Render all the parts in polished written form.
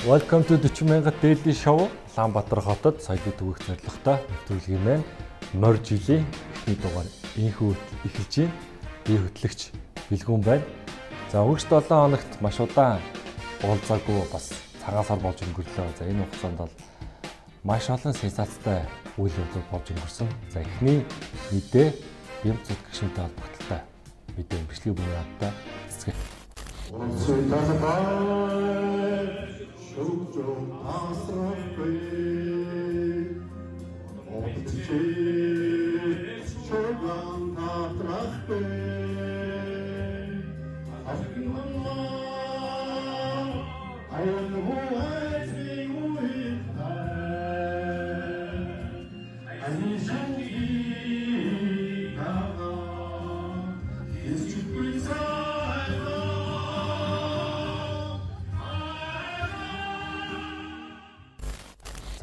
Welcome to 40,000 Daily Show. Улаанбаатар хотод соёлын төвөгт зорилготой нэвтрүүлгийн маань морь жилийн эхний дугаар инхүү эхэлж байна. Би хөтлөгч Билгүн байна. За өнгөрч 7 хоногт маш удаан уулзаагүй бас цагаан сар болж өнгөрлөө. За энэ хугацаанд бол маш олон сенсацтай үйл явдлууд болж өнгөрсөн. За эхний мэдээ Бямцод гишүүнтэй холбоотой мэдээ бичлэгийн бүхэн хаттай цэцгээ.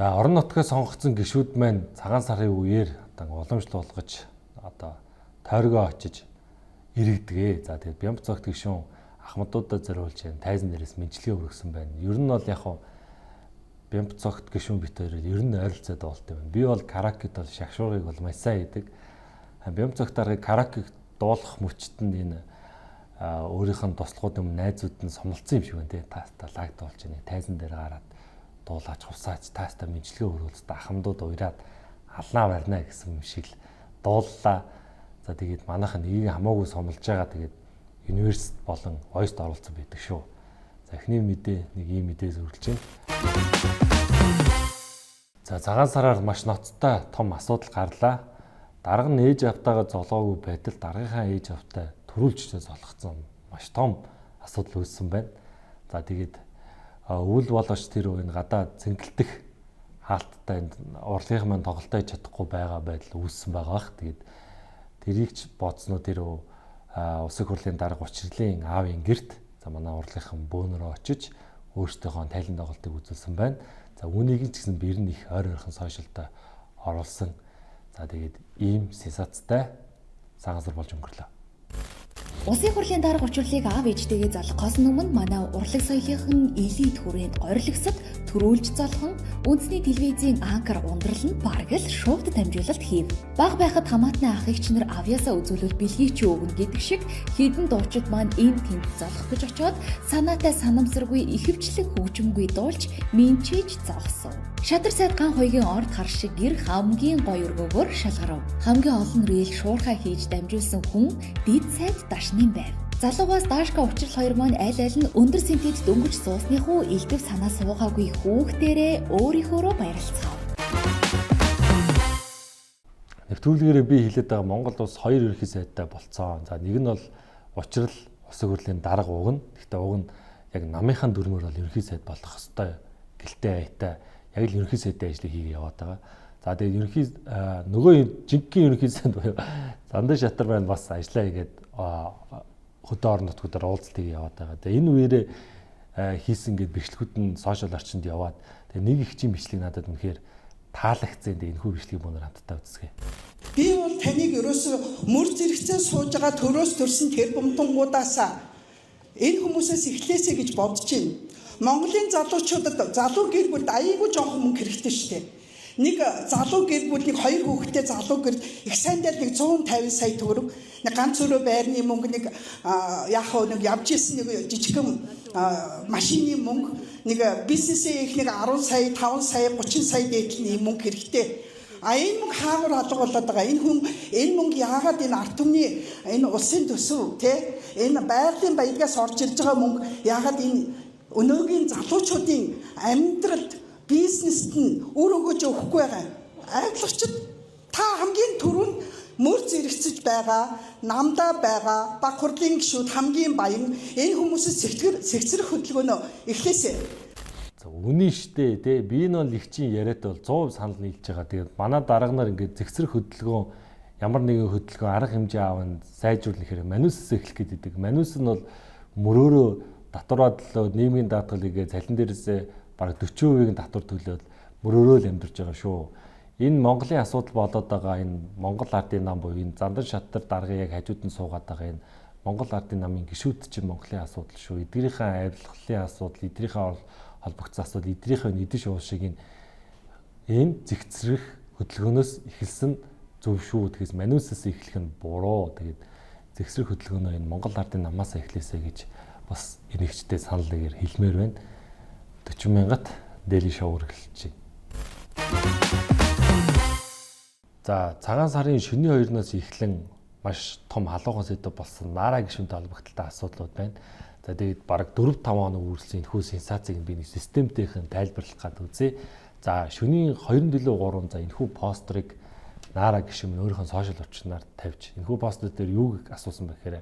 За орон нутгаас сонгогдсон гишүүд маань цагаан сарын үеэр уламжлал болгож тойргоо очиж иргэдэгэ. За тэгээд Бямцогт гишүүн ахмадуудад зориулж тайзан дээрээс мэдлэгээ өргөсөн байна. Ер нь бол яг Бямцогт гишүүн бит хоёроо ер нь ойролцоод болт юм. Би бол каракед бол шагшуурыг бол маш сайн хийдэг. Бямцогт арга каракед дуулах мөчтөнд энэ өөрийнх нь туслахууд юм найзууд нь сомлцсон юм шиг байна те. Та лагд болж нэг тайзан дээр гараад дуулаач хувсаач таастаа мэдлэгээ өргүүлсэн ахмадууд уяраад алнаа барьна гэсэн юм шиг л дууллаа. За тэгээд манайх нэгийг хамаагүй сомлж байгаа тэгээд университет болон ойст оролцсон байдаг шүү. За эхний мэдээ нэг ийм мэдээ зөвлөж байна. За цагаан сараар маш ноцтой том асуудал гарлаа. Дарга нь ээж автаагаа золгоогүй байтал даргынхаа ээж автаа төрүүлжтэй золгоцсон маш том асуудал үүссэн байна. За тэгээд үйл болгоч тэр үеийн гадаа цэнгэлдэх хаалттай энэ урлагийн маань тоглолтоо хийж чадахгүй байгаа байдал үүссэн байгаа бах. Тэгээд тэрийг ч бодсноо тэр Улсын хурлын дарга учрлын аавын герт за манай урлагийн бөөнөрөө очиж өөрсдийнхөө тайлан тоглолтыг үзүүлсэн байна. За үүнийг ч гэсэн бэр нь их ойр ойрхон сошиалтай оруулсан. За тэгээд ийм сенсацтай цагаан сар болж өнгөрлөө. Улсын хурлын дарга учрлыг аав ээжтэйгээ залгахаас өмнө манай урлаг соёлынхан элит хүрээнд горилгосод төрүүлж залхан үндэсний телевизийн анкер ундрал нь бараг л шууд дамжуулалт хийв. Баг байхад хамаатны ах эгч нар авьяасаа үзүүлвэл бэлгийг чи өгнө гэдэг шиг хідэн дуучид маань энд тэнд залгах гэж очоод санаатай санамсаргүй ихэвчлэн хөгжимгүй дуулж минчиж зогсов. Шадар сайд ган хоёгийн орд хар шиг гэр хамгийн гоё өргөөгөөр шалгарав. Хамгийн олон рeel шуурхай хийж дамжуулсан хүн дид сайд дашны байв. Залуугаас даашка учрал хоёр маань аль аль нь өндөр сэнтэд дөнгөж суусны хүү элдв санаа суугаагүй хүүхдээрээ өөрийнхөөрөө баярлцгаав. Нэвтрүүлгээрээ би хэлээд байгаа Монгол улс хоёр ерөнхий сайдтай болцсон. За нэг нь бол учрал Улсын хурлын дарга уг нь. Гэхдээ уг нь яг намынхаа дүрмээр бол ерөнхий сайд болох ёстой. Гэлтэй аятай яг л ерөнхий сайдын ажлыг хийгээ яваад байгаа. За тэгээд ерөнхий нөгөө жинхэнэ ерөнхий сайд буюу Зандан Шатар байна бас ажиллаа хийгээд хөдөө орон нутгуудаар уулзалтыг яваад байгаа. Тэгээ энэ үеэрээ хийсэн гээд бичлэгүүд нь сошиал орчинд яваад тэгээ нэг их чим бичлэг надад үнэхээр таалагдсан. Тэгээ энэхүү бичлэгийг өнөр хамтдаа үзье. Би бол таныг ерөөсөө мөр зэрэгцээ сууж байгаа төрөөс төрсөн тэр бомтонгуудаасаа энэ хүмүүсээс эхлээсэй гэж бодож байна. Монголын залуучуудад залуу гэр бүлд аяйгүй жоохон мөнгө хэрэгтэй шүү дээ. Нэг залуу гэр бүлийг хоёр хүүхэдтэй залуу гэр их сайндаа нэг 150 сая төгрөг нэг ганц өрөө байрны мөнгө нэг нэг явж исэн нэг жижигхэн машины мөнгө нэг бизнесээ их нэг 10 сая 5 сая 30 сая дээдлний мөнгө хэрэгтэй. Энэ мөнгө хаагур алга болоод байгаа. Энэ мөнгө яагаад энэ ард түмний энэ улсын төсөв энэ байгалийн баялгаас орж ирж байгаа мөнгө яагаад энэ өнөөгийн залуучуудын амьдралд бизнест нь өөр өгөөж өгөхгүй байгаа. Айдлагчид та хамгийн түрүүнд мөр зэрэгцэж байгаа, намдаа байгаа, баг хурлын гишүүд хамгийн баян энэ хүмүүсээс сэгцрэх хөдөлгөөнөө эхлээсэй. За үнэн штэ тий би энэ бол их чинь яриад бол 100% санал нийлж байгаа. Тэгээд манай дарга нар ингээд зэгцрэх хөдөлгөөн ямар нэгэн хөдөлгөөн арга хэмжээ аавн сайжруулах хэрэг манусаас эхлэх гэдэг. Манус нь бол мөрөөрөө татвараад л нийгмийн даатгалыг цалин дээрээсээ бараг 40% татвар төлөөд мөрөөрөө л амьдарч байгаа шүү. Энэ Монголын асуудал болоод байгаа энэ Монгол ардын нам буюу энэ Зандан Шатар даргыг яг хажууд нь суугаад байгаа энэ Монгол ардын намын гишүүд чинь Монголын асуудал шүү. Эдгээрийнхээ авилгалын асуудал, эдгээрийнхээ холбогдсон асуудал эдрийнхээ эдэн шуушиг энэ зэгцрэх хөдөлгөөнөөс эхэлсэн зөв шүү. Тэгээс маниусаас эхлэх нь буруу. Тэгээд зэгцрэх хөдөлгөөнөө энэ Монгол ардын намаас эхлэсэ гэж бас энэгчтэй санал нэгээр хэлмээр байна. 40 мянгат дээли шоу үргэлжлэж байна. За цагаан сарын шөнийн 2-оос эхлэн маш том халуухан сэдв болсон Нара гишүүнтэй холбогдолтой асуудлууд байна. За тэгээд бараг 4-5 хоног үргэлжлэн энэхүү сенсацийг би нэг системтэйхэн тайлбарлах гэдэг үзье. За шөнийн 2-7-3 за энэхүү постерыг Нара гишүүн өөрийнхөө сошиал орчноор тавьж энэхүү постер дээр юу гэж асуусан бэ гэхээр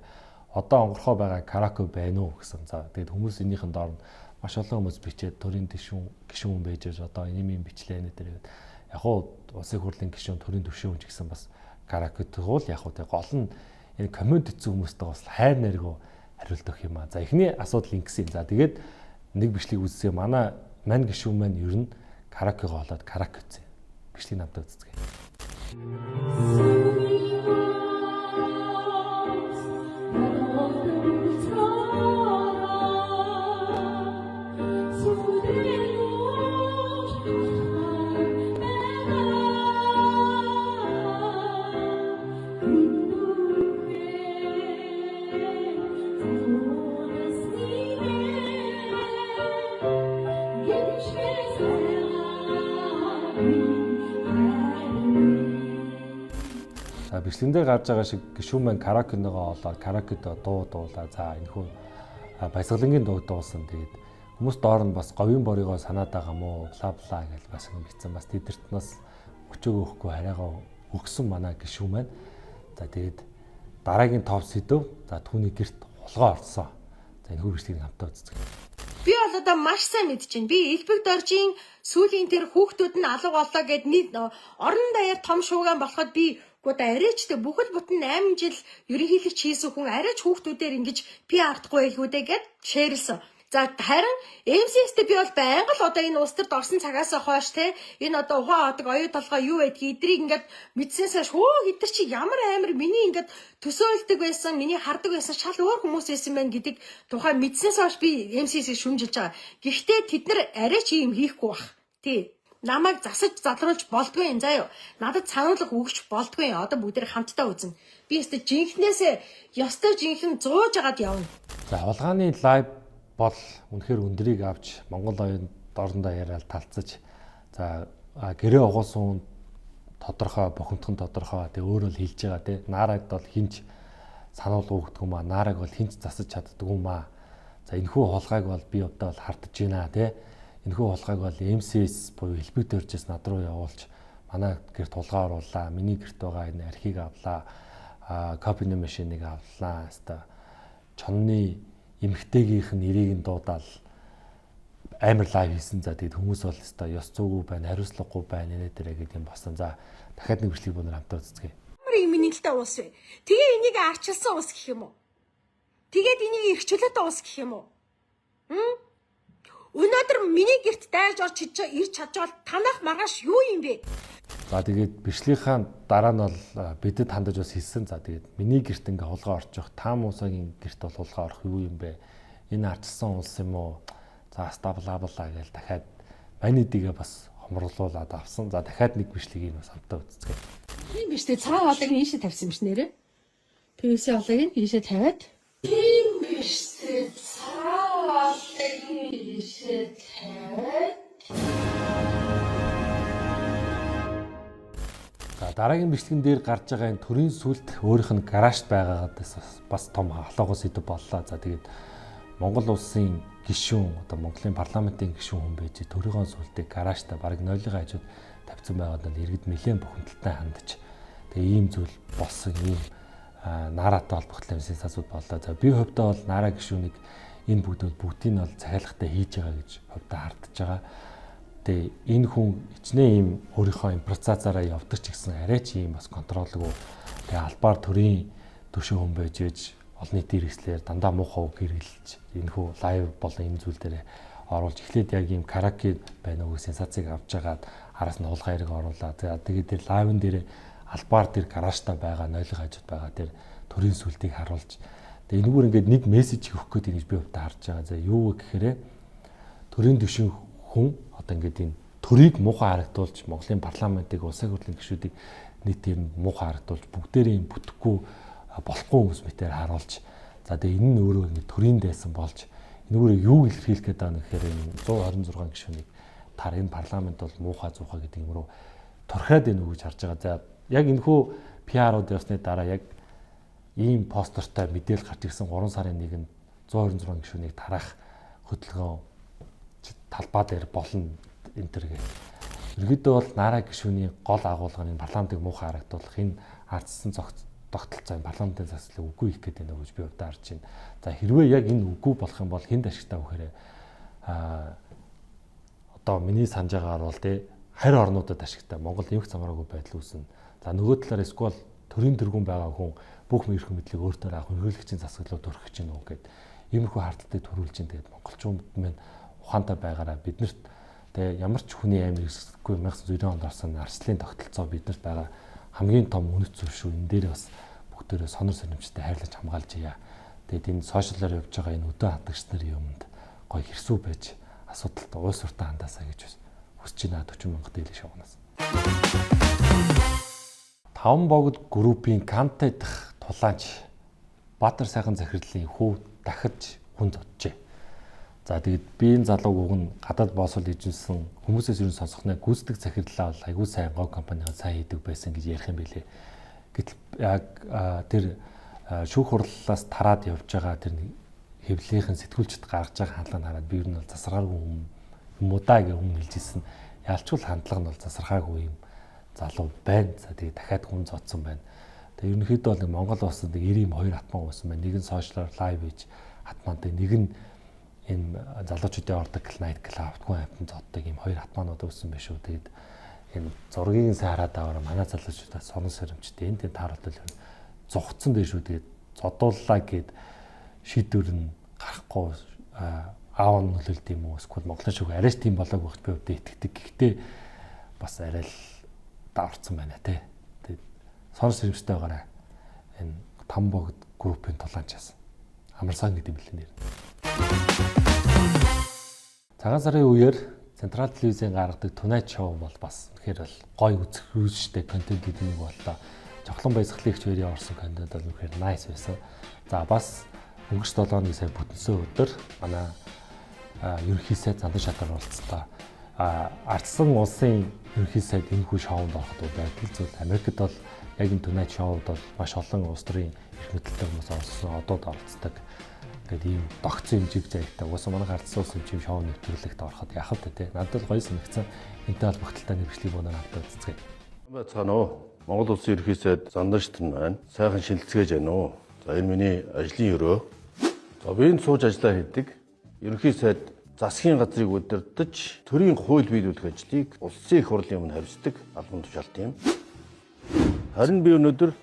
одоо онгорхоо байгаа караоке байна уу гэсэн. За тэгээд хүмүүс энийхэн доор маш олон хүмүүс бичээд төрийн гишүүн байж одоо энэ юм бичлээ нэ дээр яг уу улсын хурлын гишүүн төрийн төвшин ч гэсэн бас караоке туул яг уу тэг гол нь энэ коммент хийсэн хүмүүстэй бас хайр найргуу хариулт өгөх юм аа. За эхний асуудал ингэсэн. За тэгээд нэг бичлэг үзсэн манай гишүүн маань ер нь караокего болоод караоке үзсэн. Бичлэг намтаа үздэг. Бичлэгэн дээр гарч байгаа шиг гишүүн маань караокеногоо олоод караокед дуу дуулаа. За энэхүү баясгалангийн дуу дуусан. Тэгээд хүмүүс доор нь бас говийн боригоо санаад байгаа мó бла бла гэж бас ингэсэн. Бас тэдэрт нас өчөөгөө өгөхгүй хараагаа өгсөн манай гишүүн маань. За тэгээд дараагийн топ сэдв за түүний гэрт хулгай орсон. За энэхүү бичлэгийг хамтаа үздэг. Би бол одоо маш сайн мэдэж байна. Би элбэг доржийн сүүлийн тэр хүүхдүүд нь алга боллоо гэд нэг орон даяар том шууган болоход би гоо арайчтай бүхэл бүтэн 8 жил ерөнхийлөгч хийсэн хүн арайч хүүхдүүдээр ингэж пи артахгүй байлгүй дээ гэд шеэрлсэн. За харин MCS-тэй би бол байнга л одоо энэ улс төрд орсон цагаас хойш те энэ одоо ухаан одог оюу толгой юу байдгийг эдрийг ингээд мэдсэнээс хөө хитэр чи ямар амар миний ингээд төсөөлдөг байсан миний хардаг байсан шал өөр хүмүүс байсан байна гэдэг тухай мэдсэнээс хойш би MCS-ийг шүмжилж байгаа. Гэхдээ тэд нар арайч юм хийхгүй бах. Тий. Намайг засаж залруулж болдгүй юм заа юу. Надад сануулга өгч болдгүй юм. Одоо бүгд хамтдаа үзнэ. Би өөртөө жинхнээсээ ёстой жинхэн зууж агаад явна. За хулгааны лайв бол үнэхээр өндрийг авч Монгол оюун дорндоо яриад талцаж за гэрээ угуулсан тодорхой бохомдхон тодорхой тэг өөрөө л хэлж байгаа те Нараг бол хинч сануулга өгдөг юм аа Нараг бол хинч засаж чаддаг юм аа. За энэхүү хулгайг бол би одоо бол хардж байна те. Энэхүү хулгайг бол MCS буюу элбэг дөржээс над руу явуулж манай гэрт хулгай оруулаа. Миний гэрт байгаа энэ архийг авлаа. Копины машиныг авлаа. Хаста чонны эмгтээгийнх нь нэрийг нь дуудаал амар лайв хийсэн. За тэгээд хүмүүс бол хаста ёс зүйгүй байна, хариуцлагагүй байна нэ дээрээ гэдэг юм болсон. За дахиад нэг бичлэг өнөр хамтаа үзье. Ямар юм нэлтэй уус вэ? Тэгээ энийг арчилсан уус гэх юм уу? Тэгээд энийг эрхчлөөтэй уус гэх юм уу? Өнөөдөр миний гэрт дайрж орж ирж чадвал танах маргааш юу юм бэ? За тэгээд бичлэгийнхаа дараа нь бол бидэд хандаж бас хэлсэн. За тэгээд миний гэрт ингээ хулгай орчих, таам усагийн гэрт бол хулгай орох юу юм бэ? Энэ арчсан улс юм уу? За аста бла бла гэж дахиад манидигээ бас хомруулуулад авсан. За дахиад нэг бичлэгийг бас хамтаа үзье. Тийм биш үү? Цагаан хоолойг ийшээ тавьсан биш нэрээ. PVC хоолойг ийшээ тавиад. Тийм биш үү? Цагаан хоолойг ийшээ тавиад. Дараагийн бичлэгэн дээр гарч байгаа энэ төрийн сүлд өөрийнх нь гаражт байгаагаас бас том халуухан сэдв боллоо. За тэгээд Монгол улсын гишүүн одоо Монголын парламентын гишүүн хүн байж төрийн сүлдийг гаражтаа бараг нойлын хажууд тавьсан байгаад нь иргэд нэлээд бухимдалтай хандж тэгээд ийм зүйл болсон ийм Наратай холбогдсон сенсацууд боллоо. За би хувьдаа бол Нара гишүүнийг энэ бүгдийг нь бол захиалгатай хийж байгаа гэж хувьдаа хардж байгаа. Тэгээ энэ хүн хичнээн ийм өөрийнхөө импровизацаараа явдаг ч гэсэн арайч ийм бас контролгүй. Тэгээ албаар төрийн төшөө хүн байж олон нийтийн хэрэгслээр дандаа муухай үг хэрэглэж энэ хүү лайв болон энэ зүйл дээр оруулж эхлээд яг ийм караоке байна уу сенсацийг авч жагаад араас нь хулгай хэрэг оруулаа. Тэгээд тэр лайвн дээр албаар тэр гаражтаа байгаа нойлын хажууд байгаа тэр төрийн сүлдийг харуулж тэгээ энэгээр ингээд нэг мессеж өгөх гээд ингэж би хувьдаа харж байгаа. За юу гэхээр төрийн дэвшин хүн одоо ингээд энэ төрийг муухай харагдуулж Монголын парламентыг улсын хурлын гишүүдийг нийтээр муухай харагдуулж бүгдээрээ бүтэхгүй болохгүй хүмүүс мэтээр харуулж за тэгээ энэ нь өөрөө ингээд төрийн дайсан болж энэ өөрөө юу илэрхийлэх гээд байгаа нэхээр энэ 126 гишүүнийг тар энэ парламент бол муухай зуухай гэдэг юм руу турхаад энэ үг гэж харж байгаа. За яг энэхүү PR-ууд явсны дараа яг ийм постертай мэдээлэл гарч ирсэн 3 сарын 1-нд 126 гишүүнийг тарах хөдөлгөөн талбай дээр болно энэ төр гэх. Ерөнхийдөө бол нараа гишүүний гол агуулга нь парламентыг муухай харагдуулах энэ ардсан тогтолцоо парламентын засаглалыг үгүй их гэдэг нэг гэж би удаа харж байна. За хэрвээ яг энэ үгүй болох юм бол хэнд ашигтай вэхээр одоо миний санаж байгаагаар бол тий харь орнуудад ашигтай Монгол эмх замраагүй байдал үүснэ. За нөгөө талаар эсвэл төрийн тэргүүн байгаа хүн бүх мэрхэн мэдлийг өөртөө авах хөргөлөгчийн засаглалууд төрөх гэж нүү гэд иймэрхүү хардталтыг төрүүлж ин тэгээд монголчууд мань ухаантай байгаараа биднэрт тэгээ ямар ч хүний амь эсэхгүй 1990 онд орсон арслын тогтолцоо биднэрт байгаа хамгийн том үнэт зүйл шүү. Энэ дээр бас бүгдээрээ сонор сонирмжтай хайрлаж хамгаалж ия. Тэгээд энэ сошиалаар явж байгаа энэ өдөө хатагч нарын юмд гоё хэрсүү байж асуудалд уус уртаа хандаасаа гэж хүсэж байна 40 мянга дийлэн шавнаас. 5 богд группийн Кантай дахь тулаанч Баатар сайхан захирлын хүү дахиж хүн зоджээ. За тэгээд би энэ залууг уг нь гадаад боосол ижүүлсэн хүмүүсээс юу сонсохнаа гүйцэтгэх захирлаа бол айгүй сайн гоо компанийн сайн хийдэг байсан гэж ярих юм билээ. Гэтэл яг тэр шүүх хурлаас тараад явж байгаа тэр хэвлэлийнхэн сэтгүүлчд гаргаж байгаа хандлагыг хараад би ер нь бол засаргаагүй юм уу даа гэж хүн хэлжсэн. Ялчгүй хандлага нь бол засаргаагүй юм залуу байна. За тэгээд дахиад хүн зодсон байна. Тэгээд ерөнхийдөө бол Монгол улсад 92 атман uuсан байна. Нэг нь сошиалар лайв хийж атмантай, нэг нь энэ залуучуудын ордог night club автгүй амтан зоддог юм хоёр атманууд үүссэн байх шүү. Тэгээд энэ зургийг сайн хараад аваараа манай залуучуудаа сонон сэрэмжтэй энэ тааруултал зогцсон дээ шүү. Тэгээд зодууллаа гэд шийдвэр нь гарахгүй аав нь нөлөөлд юм уу? Эсвэл Монголын шүүх арайч тийм болоог багт би өвдө итгэдэг. Гэхдээ бас арай л даварцсан байна те. Тэгээд сонор сэрэмжтэй байгаараа энэ 5 богд группийн тулаанчаас амарсан гэдэг юм билээ нэр. Цагаан сарын үеэр Централ телевизийн гаргадаг Tonight Show бол бас үнэхээр бол гоё үзэхүйштэй контент гэдэг нэг боллоо. Жохлон баясгалыгч хоёрын орсон контент бол үнэхээр nice байсан. За бас өнгөрч 7 хоногийн сая бүтэнсэн өдөр манай ерөнхий сайд Зандан Шадар оролцлоо. Ардсан улсын ерөнхий сайд энэ хүү шоунд ороход байдал зүйл Америкт бол яг энэ Tonight Show-д бол маш олон улс төрийн эрх мэдэлтэй хүмүүс орсон, одод оролцдог. Тэгээд ийм догцсон хэмжээг заягтай. Угаасаа манай ардсан улсын хэмжээ шоу нэвтрүүлэгт ороход яхав тэ. Надад гоё санагдсан. Энтэй холбогдолтой нэвшлийг өнөр хамтдаа үзцгээе. Бацгаана уу. Монгол улсын ерөнхий сайд Зандан Шадар байна. Сайхан шилжцгээж байна уу. За энэ миний ажлын өрөө. За би энэ сууж ажиллаа хийдэг. Ерөнхий сайд засгийн газрыг удирдах, төрийн хууль биелүүлэх ажлыг улсын их хурлын өмнө хариуцдаг албан тушаалт юм. Харин би өнөөдөр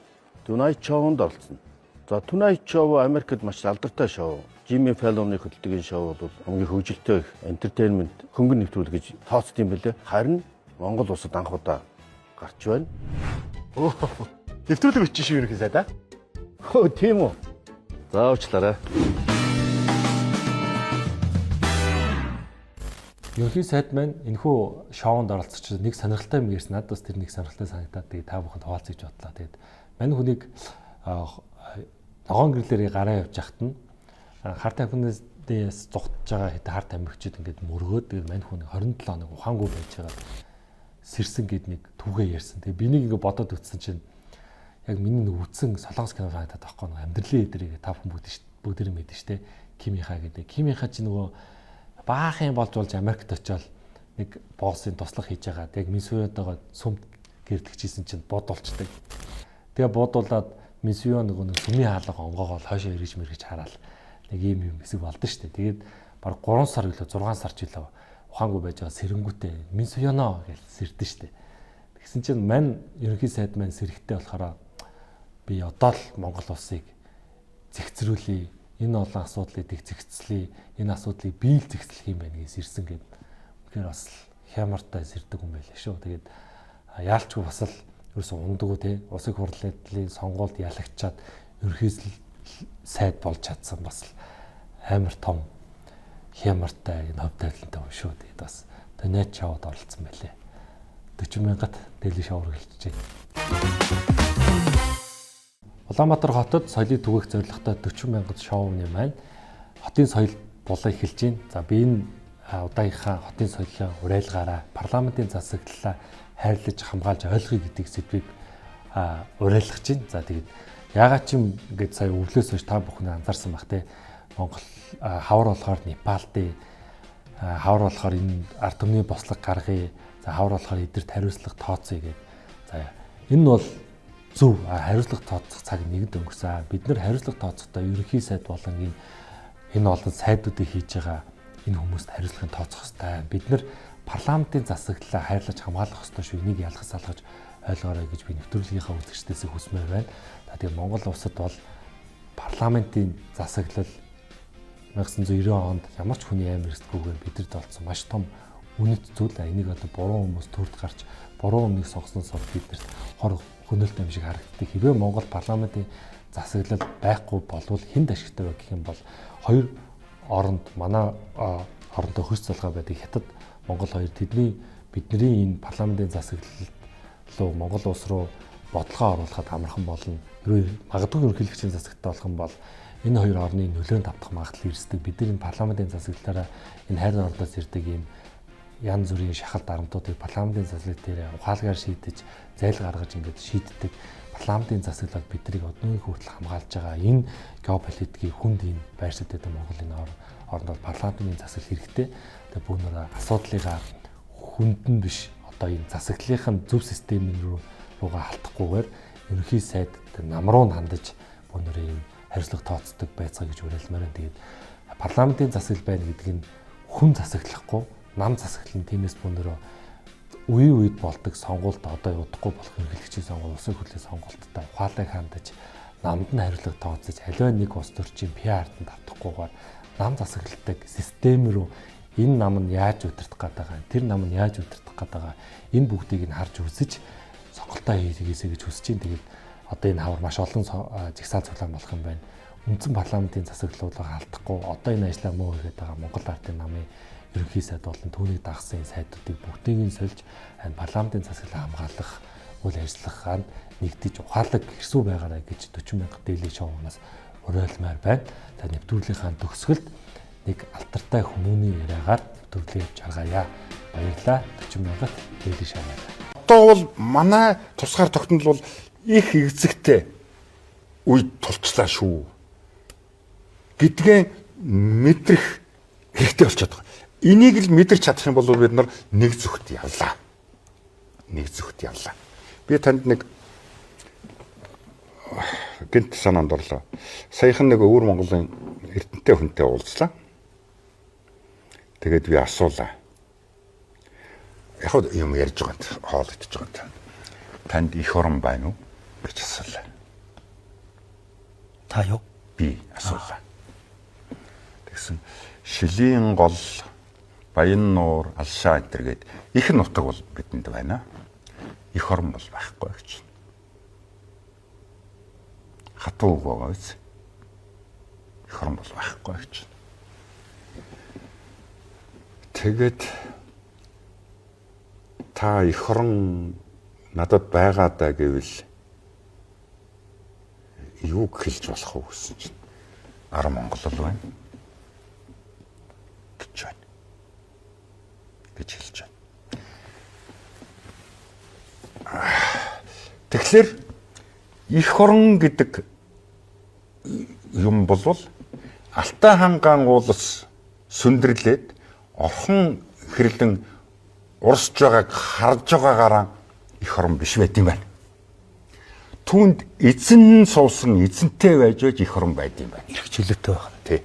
Tonight Show-нд оролцсон. За Tonight Show Америкт маш алдартай шоу. Jimmy Fallon-ы хөтөлдөг энэ шоу бол хамгийн хөгжилтэй entertainment хөнгөн нэвтрүүлэг гэж тооцд юм бэлээ. Харин Монгол улсад анх удаа гарч байна. Нэвтрүүлэг өччих шүү ерөнхий сайд аа. Хөө тийм үү. За уучлаарай. Ерөнхий сайд маань энэхүү шоунд оролцож нэг сонирхолтой юм ярьсан. Надад бас тэр нэг сонирхолтой санагдаад тэгээд та бүхэнд хуваалцах гэж бодлоо. Тэгээд мань хүнийг ногоон гэрлэрийн гараа явж яхад нь харт амхнаас зугтж байгаа хэдэн харт амхичуд ингээд мөргөөд тэгээд мань хүн 27 хоног ухаангүй байж байгаа сэрсэн гэд нэг түүгээ ярьсан. Тэгээд би нэг ингээд бодоод үтсэн чинь яг миний нэг үтсэн солонгос кино харагдаад байхгүй нэг амьдралын эдрийг та бүхэн бүгдээр мэдэн штэ. Кимиха гэдэг. Кимиха чи нөгөө баахан болж Америкт очиод нэг боссын туслах хийж байгаа. Яг Минсуятагаа сүмд гэрдэгчсэн чинь бодулцдаг. Тэгээ бодуулаад Минсуя нөгөө сүмийн хаалга онгоогоо хойшоо эргэж мэргэж хараал нэг юм хэсэг болдсон шүү дээ. Тэгээд баг 3 сар гэлөө 6 сар ч гэлөө ухаангүй байж байгаа сэрэнгүүтээ Минсуяно гэж сэрдэн шүү дээ. Тэгсэн чинь мань ерөнхий сайд маань сэрэгтэй болохоор би одоо л Монгол улсыг зэгцрүүлээ. Энэ олон асуудлыг зэгцлэе. Энэ асуудлыг бий л зэгцлэх юм байна гэж ирсэн гэд. Тэгэхээр бас хямартай сэрдэг юм байлаа шүү. Тэгээд яалчгүй бас л ерөөсөн ундаггүй те улсын хурлын сонгуульд ялагчаад ерөнхий сайд болж чадсан бас амар том хямартай энэ ховд тайлантай юм шүү. Тэгээд бас тонет шоуд оролцсон байлээ. 40,000-т дээлээ шоур гэлжээ. Улаанбаатар хотод соёлыг түгээх зорилготой 40,000 шоуны маань хотын соёл булаа эхэлж байна. За би энэ удаагийнхаа хотын соёлын уриалгаараа парламентын засаглалаа хайрлаж хамгаалж ойлгоё гэдэг сэдвийг уриалгаж байна. За тэгээд яагаад ч юм ингээд сая өвлөөс хойш та бүхэн анзаарсан бах те Монгол хавар болохоор Непалдээ хавар болохоор энэ ард түмний бослог гаргая. За хавар болохоор эдгэрт хариуцлага тооцъё гэдэг. За энэ нь бол зөв хариуцлага тооцох цаг нэгд өнгөрсөн. Бид нэр хариуцлага тооцохдоо ерөнхий сайд болон энэ олон сайдуудыг хийж байгаа энэ хүмүүст хариуцлагыг тооцох хэрэгтэй. Бид нэр парламентын засаглалаа хайрлаж хамгаалах ёстой шүү. Энийг ялгаж салгаж ойлгоорой гэж би нэвтрүүлгийнхаа үзэгчдээс хүсмээр байна. Тэгээд Монгол улсад бол парламентын засаглал 1990 онд ямар ч хүний амь эрсдгүйгээр бидэд олцсон маш том үнэт зүйл. Энийг одоо буруу хүмүүс төрд гарч буруу өмнөийг сонгосноос бидэрт хор хөнөөлт юм шиг харагддаг. Хэвээ Монгол парламентын засаглал байхгүй болвол хэн ашигтай вэ гэх юм бол хоёр оронд манай орондоо хөс залгаа байдаг хятад Монгол хоёр бидний энэ парламентын засаглал руу Монгол улс руу бодлогоо оруулахад амархан болно. Магадгүй ерөнхийлөгчийн засагтай болох юм бол энэ хоёр орны нөлөөнд автах магадлал ирсдэг. Бид нар энэ парламентын засаглалаараа энэ хайр ордоос ирдэг ийм янз бүрийн шахал дарамтуудыг парламентын засаглал дээр ухаалгаар шийдэж, зайл гаргаж ингээд шийддэг. Парламентын засаглал биднийг одоогийн хүртэл хамгаалж байгаа. Энэ геополитикийн хүнд энэ байршаад байдаг Монголын орнд парламентын засаглал хэрэгтэй. Тэгээ бүүнээр асуудлыгаа хүндэн биш одоо энэ засаглалын зөв системийн руугаа халтахгүйгээр ерөнхий сайд намруу хандаж бүүнээр энэ хариуцлага тооцдог байцгаа гэж уриалмаар байна. Тэгээд парламентын засаглал байна гэдэг нь хүн засаглахгүй, нам засаглал нь тиймээс бүүнээр үед болдог сонгуульд одоо удахгүй болох ерөнхийлөгчийн сонгуул, улсын хурлын сонгуульттай ухаалаг хандаж, намд нь хариуцлага тооцож, аливаа нэг улс төрчийн PR-т автахгүйгээр нам засагладаг систем рүү энэ нам нь яаж удирдах гэдэг, тэр нам нь яаж удирдах гэдэг энэ бүгдийг нь харж үзэж сонголтоо хийгээсэй гэж хүсэж байна. Тэгээд одоо энэ хавар маш олон жигсаал цуглаан болох юм байна. Үндсэн парламентын засаглалыг алдахгүй одоо энэ ажлаа муу хийгээд байгаа Монгол ардын намын ерөнхий сайд болон түүнийг дагсан сайдуудыг бүгдийг нь сольж парламентын засаглалаа хамгаалах үйл ажиллагаанд нэгдэж ухаалаг хэрсүү байгаарай гэж 40,000 дээлээ шоунаас уриалмаар байна. За нэвтрүүлгийнхаа төгсгөлд нэг алтартай хүмүүний яриагаар нэвтрүүлгийг жаргая. Баярлалаа. 40,000 дээлээ шоунаа. Одоо бол манай тусгаар тогтнол бол их эзэгтэй үед тулчлаа шүү гэдгээ мэдрэх хэрэгтэй болчиход байгаа. Энийг л мэдэрч чадах юм бол бид нар нэг зүгт явлаа. Би танд нэг гэнт санаанд орлоо. Саяхан нэг өвөр Монголын эрдэнэтэй хүнтэй уулзлаа. Тэгээд би асуулаа. Яг юм ярьж байгаа хоол идэж байгаа. Танд их орон байна уу гэж асуулаа. Та юу? Би асуулаа. Тэгсэн Шилийн гол, Баян нуур, Алшаа энэ гээд их нутаг бол бидэнд байна. Их орон бол байхгүй гэж. Хатуу байгаа биз. Их орон бол байхгүй гэж. Тэгээд та их орон надад байгаа даа гэвэл юу хэлж болох вэ гэсэн чинь Ар Монгол л байна гэж хэлж байна. Тэгэхээр их орон гэдэг юм болвол Алтай хангаан уулс сүндэрлээд орхон хэрлэн урсж байгааг харж байгаагаараа их орон биш байт юм байна. Түүнд эзэн суусан эзэнтэй байж их орон байд юм байна. Их чөлөөтэй байна. Тий.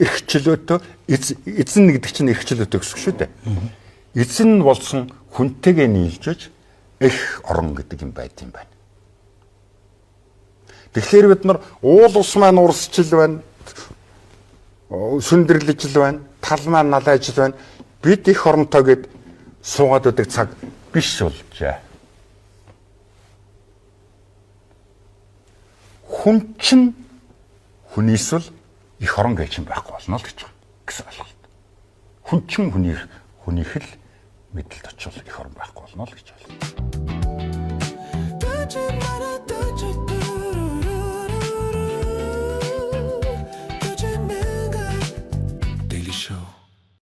Их чөлөөтэй эзэн гэдэг чинь их чөлөөтэй гэсэн шүү дээ. Эзэн болсон хүнтэйгээ нийлжж их орон гэдэг юм байд юм байна. Тэгэхээр бид нар уул ус маань урсч л байна. Сүндэрлэж л байна. Тал маань налайж л байна. Бид их оронтой гэд суугаад байдаг цаг биш болжээ. Хүн чинь хүн эсвэл их орон гэж юм байхгүй болно л гэж байна гэсэн ойлголт. хүнчин хүнийх л мэдлэлд очвол их орон байхгүй болно л гэж байна.